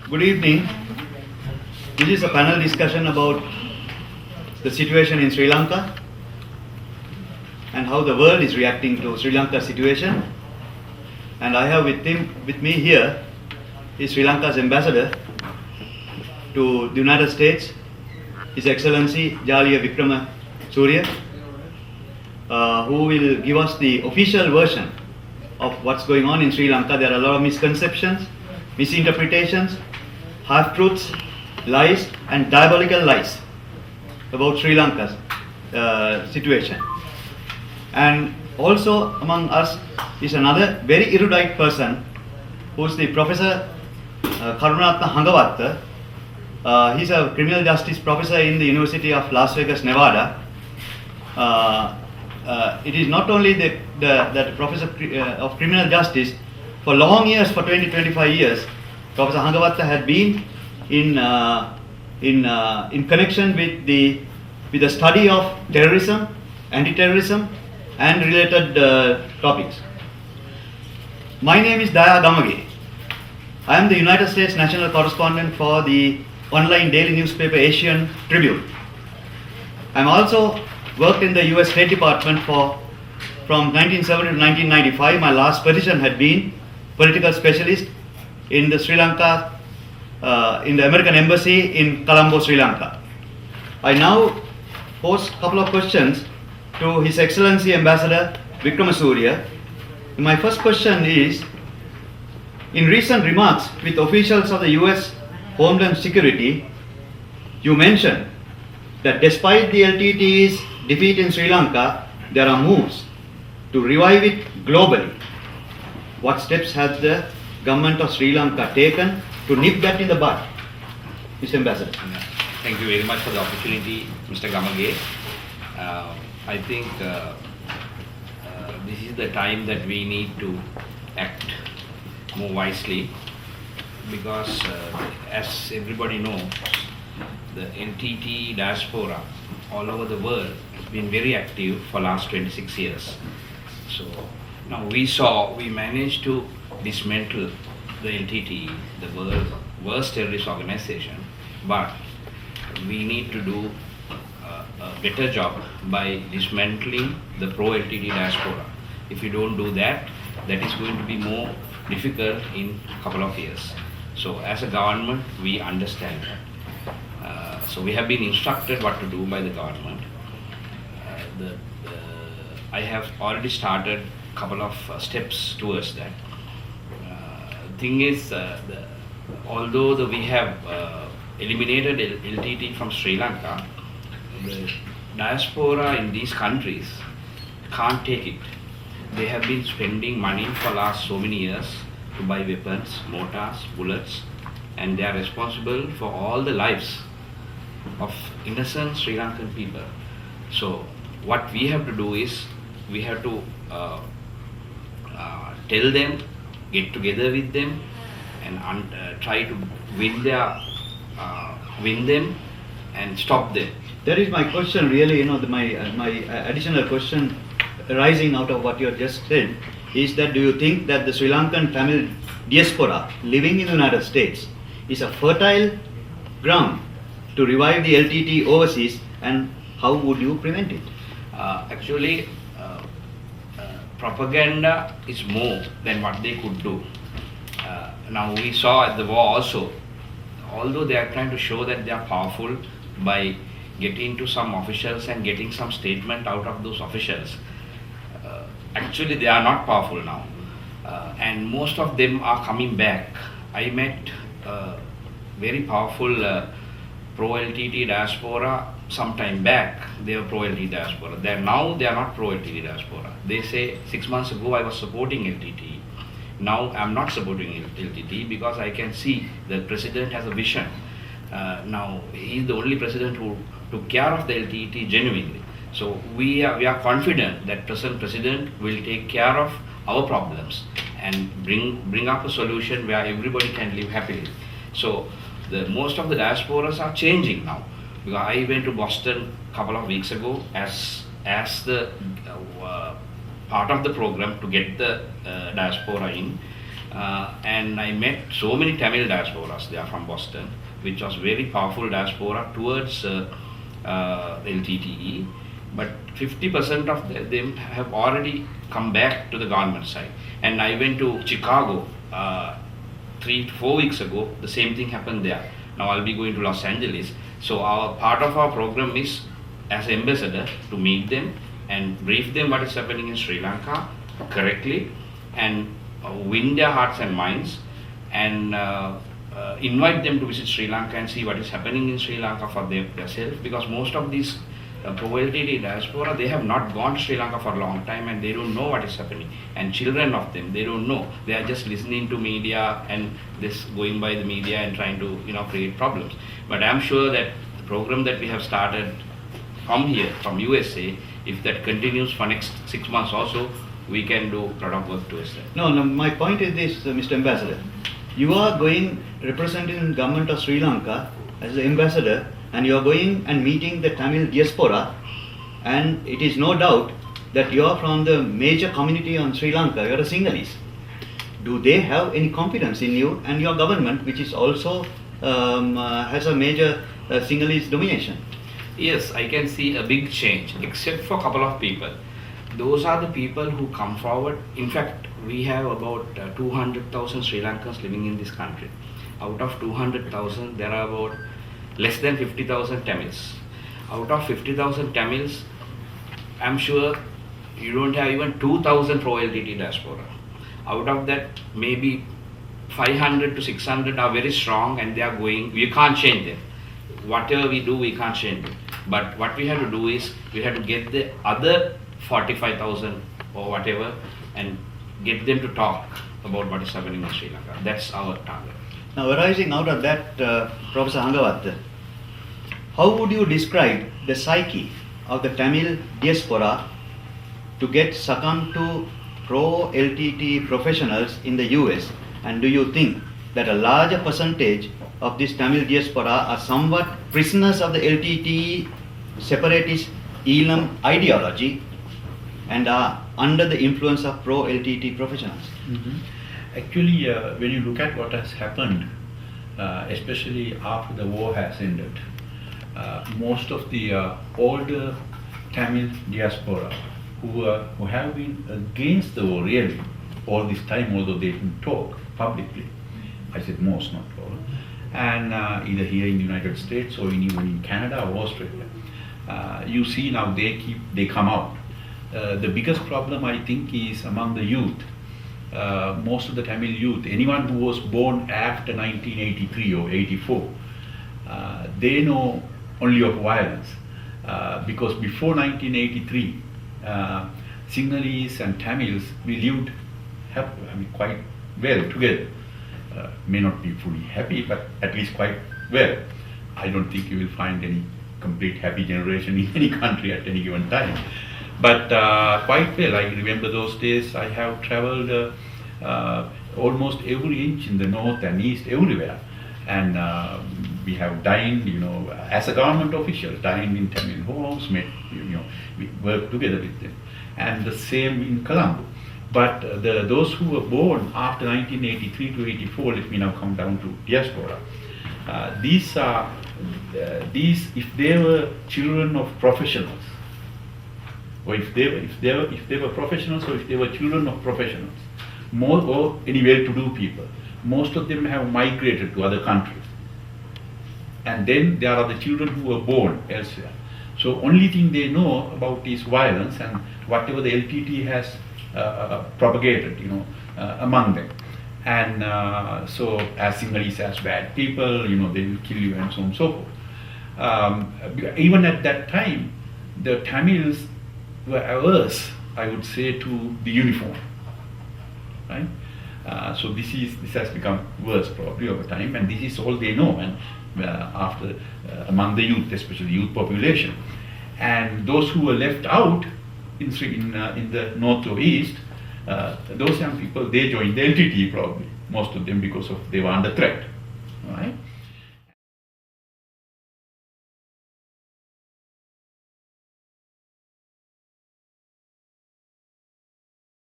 Good evening. This is a panel discussion about the situation in Sri Lanka and how the world is reacting to Sri Lanka's situation. And I have with me here is Sri Lanka's ambassador to the United States, His Excellency Jaliya Wickremasuriya, who will give us the official version of what's going on in Sri Lanka. There are a lot of misconceptions, misinterpretations, half-truths, lies and diabolical lies about Sri Lanka's situation. And also among us is another very erudite person who is the Professor Karunaratne Hangawatte. He's a criminal justice professor in the University of Las Vegas, Nevada. It is not only that Professor of Criminal Justice, for long years, for 20-25 years, Professor Hangawatte had been in connection with the study of terrorism, anti-terrorism, and related topics. My name is Daya Gamage. I am the United States National Correspondent for the online daily newspaper Asian Tribune. I am also worked in the US State Department from 1970 to 1995. My last position had been political specialist in the Sri Lanka, in the American Embassy in Colombo, Sri Lanka. I now pose a couple of questions to His Excellency Ambassador Wickremasuriya. My first question is, in recent remarks with officials of the US Homeland Security, you mentioned that despite the LTTE's defeat in Sri Lanka, there are moves to revive it globally. What steps has the government of Sri Lanka taken to nip that in the bud? Mr. Ambassador. Thank you very much for the opportunity, Mr. Gamage. I think this is the time that we need to act more wisely, because as everybody knows, the L.T.T.E diaspora all over the world has been very active for last 26 years. So now we managed to dismantle the L.T.T.E, the world's worst terrorist organization, but we need to do a better job by dismantling the pro-L.T.T diaspora. If we don't do that, that is going to be more difficult in a couple of years. So as a government, we understand that. So we have been instructed what to do by the government. I have already started a couple of steps towards that. Thing is, although we have eliminated L.T.T from Sri Lanka, the diaspora in these countries can't take it. They have been spending money for last so many years to buy weapons, mortars, bullets, and they are responsible for all the lives of innocent Sri Lankan people. So what we have to do is we have to tell them, get together with them, and try to win them and stop them. That is my question really, my additional question arising out of what you have just said is that, do you think that the Sri Lankan Tamil diaspora living in the United States is a fertile ground to revive the L.T.T overseas, and how would you prevent it? Actually, propaganda is more than what they could do. Now we saw at the war also, although they are trying to show that they are powerful by getting to some officials and getting some statement out of those officials, actually they are not powerful now, and most of them are coming back. I met very powerful pro-L.T.T diaspora some time back. They were pro-L.T.T diaspora. Now they are not pro-L.T.T diaspora. They say 6 months ago I was supporting L.T.T. Now I am not supporting L.T.T because I can see the president has a vision. Now he is the only president who took care of the L.T.T genuinely. So we are confident that present president will take care of our problems and bring up a solution where everybody can live happily. So most of the diasporas are changing now. Because I went to Boston a couple of weeks ago as the part of the program to get the diaspora in, And I met so many Tamil diasporas. They are from Boston, which was very powerful diaspora towards LTTE. But 50% of them have already come back to the government side. And I went to Chicago 3 to 4 weeks ago. The same thing happened there. Now I'll be going to Los Angeles. So our part of our program is, as ambassador, to meet them and brief them what is happening in Sri Lanka correctly, and win their hearts and minds, and invite them to visit Sri Lanka and see what is happening in Sri Lanka for themselves, because most of these pro-LTTE diaspora, they have not gone to Sri Lanka for a long time and they don't know what is happening. And children of them, they don't know. They are just listening to media and this going by the media and trying to create problems. But I'm sure that the program that we have started from here, from USA, if that continues for next 6 months also, we can do a lot of work towards that. No, my point is this, Mr. Ambassador. You are going representing the government of Sri Lanka as the ambassador, and you are going and meeting the Tamil diaspora, and it is no doubt that you are from the major community on Sri Lanka. You are a Sinhalese. Do they have any confidence in you and your government, which is also has a major Sinhalese domination? Yes, I can see a big change, except for a couple of people. Those are the people who come forward. In fact, we have about 200,000 Sri Lankans living in this country. Out of 200,000, there are about less than 50,000 Tamils. Out of 50,000 Tamils, I'm sure you don't have even 2,000 pro-LTTE diaspora. Out of that, maybe 500 to 600 are very strong and they are going. We can't change them. Whatever we do, we can't change them. But what we have to do is, we have to get the other 45,000 or whatever and get them to talk about what is happening in Sri Lanka. That's our target. Now, arising out of that, Professor Hangawatte, how would you describe the psyche of the Tamil diaspora to get succumbed to pro-LTTE professionals in the US? And do you think that a larger percentage of this Tamil diaspora are somewhat prisoners of the LTTE separatist Elam ideology and are under the influence of pro-LTTE professionals? Mm-hmm. Actually, when you look at what has happened, especially after the war has ended, most of the older Tamil diaspora who have been against the war really all this time, although they didn't talk publicly, I said most, not all, and either here in the United States or even in Canada or Australia, you see now they come out. The biggest problem, I think, is among the youth. Most of the Tamil youth, anyone who was born after 1983 or 84, they know only of violence. Because before 1983, Sinhalese and Tamils, we lived quite well together. May not be fully happy, but at least quite well. I don't think you will find any complete happy generation in any country at any given time. But quite well. I remember those days. I have traveled almost every inch in the north and east, everywhere, and we have dined, as a government official, dined in Tamil homes, met, we worked together with them, and the same in Colombo. But those who were born after 1983 to 84, let me now come down to diaspora. These, if they were children of professionals, or if they were professionals, or if they were children of professionals, or any well-to-do people, most of them have migrated to other countries. And then there are the children who were born elsewhere. So only thing they know about is violence and whatever the LTTE has propagated, among them. And so as Sinhalese as bad people, they will kill you and so on and so forth. Even at that time, the Tamils were averse, I would say, to the uniform, right? So this has become worse probably over time, and this is all they know. And after among the youth, especially youth population, and those who were left out in the north or east, those young people, they joined the LTTE probably, most of them, because of they were under threat, right?